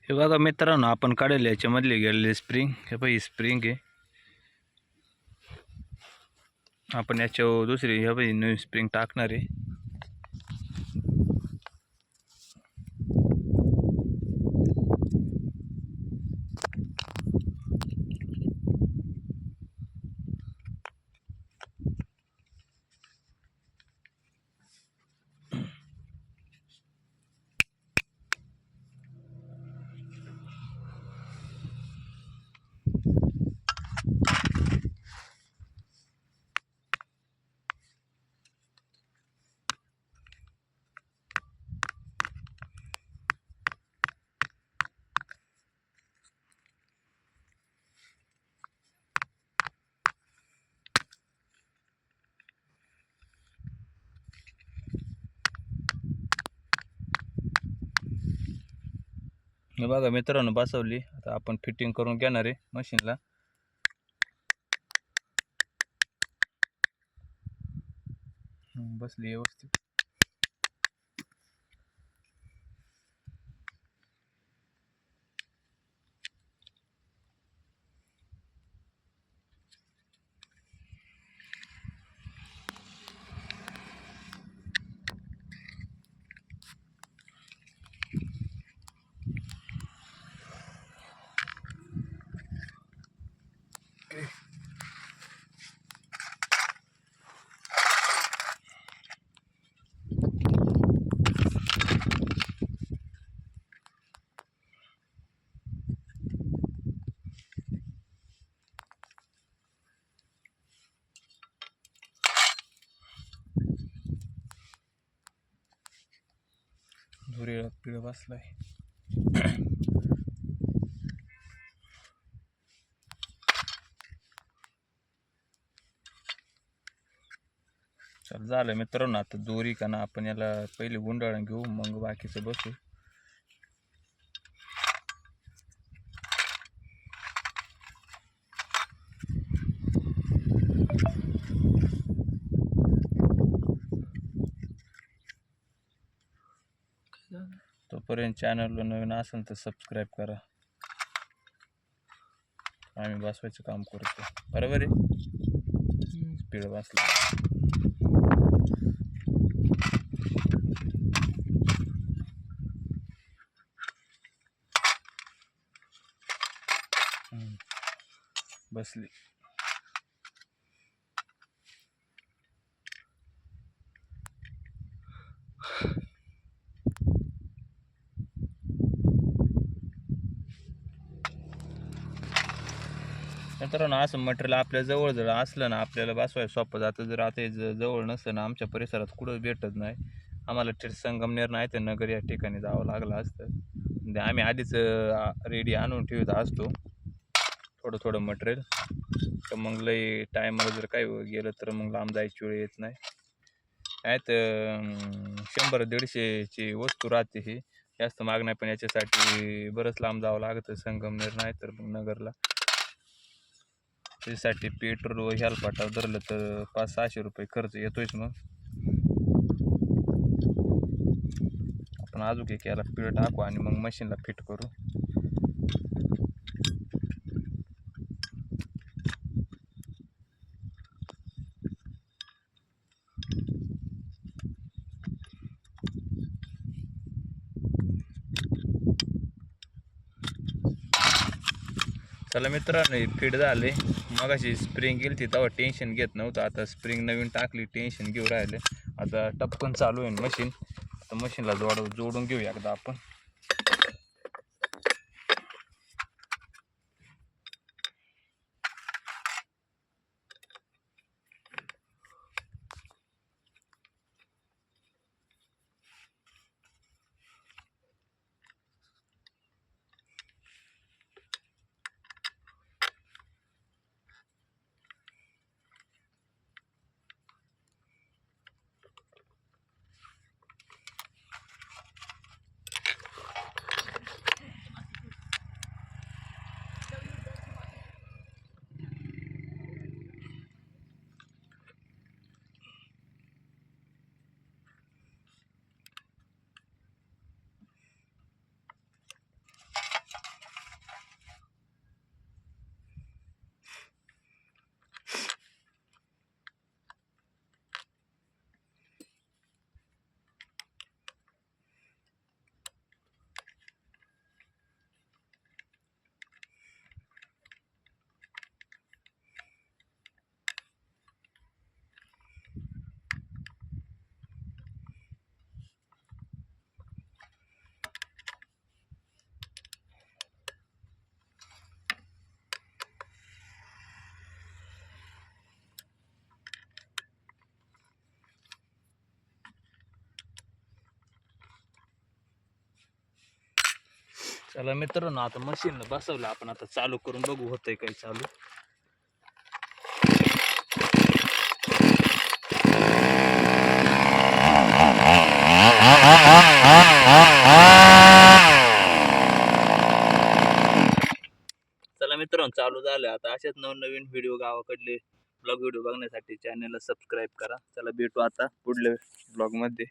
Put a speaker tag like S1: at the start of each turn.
S1: हे बघा मित्रांनो, आपण काढले याच्यामधली गेलेली स्प्रिंग. हे बघा ही स्प्रिंग आहे. आपण याच्यावर दुसरी हे बघा नवीन स्प्रिंग टाकणार आहे. हे बघा मित्रांनो, बसवली. आता आपण फिटिंग करून घेणार आहे मशीनला. बसली व्यवस्थित. धुरीला पिळ बसलाय. चल झालं मित्रांनो, आता दोरी का ना आपण याला पहिले गुंडाळून घेऊ, मग बाकीचं बसू. तोपर्यंत चॅनलला नवीन असेल तर सबस्क्राईब करा. आम्ही बसवायचं काम करतो, बरोबर आहे. स्पीड बसला. बसली. मित्रांनो, असं मटेरियल आपल्या जवळ जर असलं ना, आपल्याला बसवायला सोपं जातं. जर आता जवळ नसतं ना, आमच्या परिसरात कुठं भेटत नाही. आम्हाला संगमनेर नाही तर नगर या ठिकाणी जावं लागलं असतं. म्हणजे आम्ही आधीच रेडी आणून ठेवत असतो थोडं थोडं मटेरियल. तर मग लई टायमाला जर काही गेलं तर मग लांब जायची वेळ येत नाही. काय तर 100-150ची वस्तू राहते ही. जास्त महाग नाही, पण याच्यासाठी बरंच लांब जावं लागतं. संगमनेर नाही तर मग नगरला. त्यासाठी पेट्रोल ह्याला पाठाव धरलं तर 500-600 रुपये खर्च येतोयच. मग आपण अजून एक याला पिळ टाकू आणि मग मशीनला फिट करू. चला मित्रांनो, फिट झाले. मग अशी स्प्रिंग गेली ती तेव्हा टेन्शन घेत नव्हतं. आता स्प्रिंग नवीन टाकली, टेन्शन घेऊ राहिले. आता टपकन चालू आहे मशीन. आता मशीनला जोडून घेऊ एकदा आपण. चला मित्रांनो, आता मशीन बसवलं आपण, आता चालू करून बघू होतंय काही चालू. चला मित्रांनो, चालू झालं. आता असेच नवनवीन व्हिडिओ गावाकडले ब्लॉग व्हिडिओ बघण्यासाठी चॅनलला सबस्क्राईब करा. चला भेटू आता पुढल्या ब्लॉग मध्ये.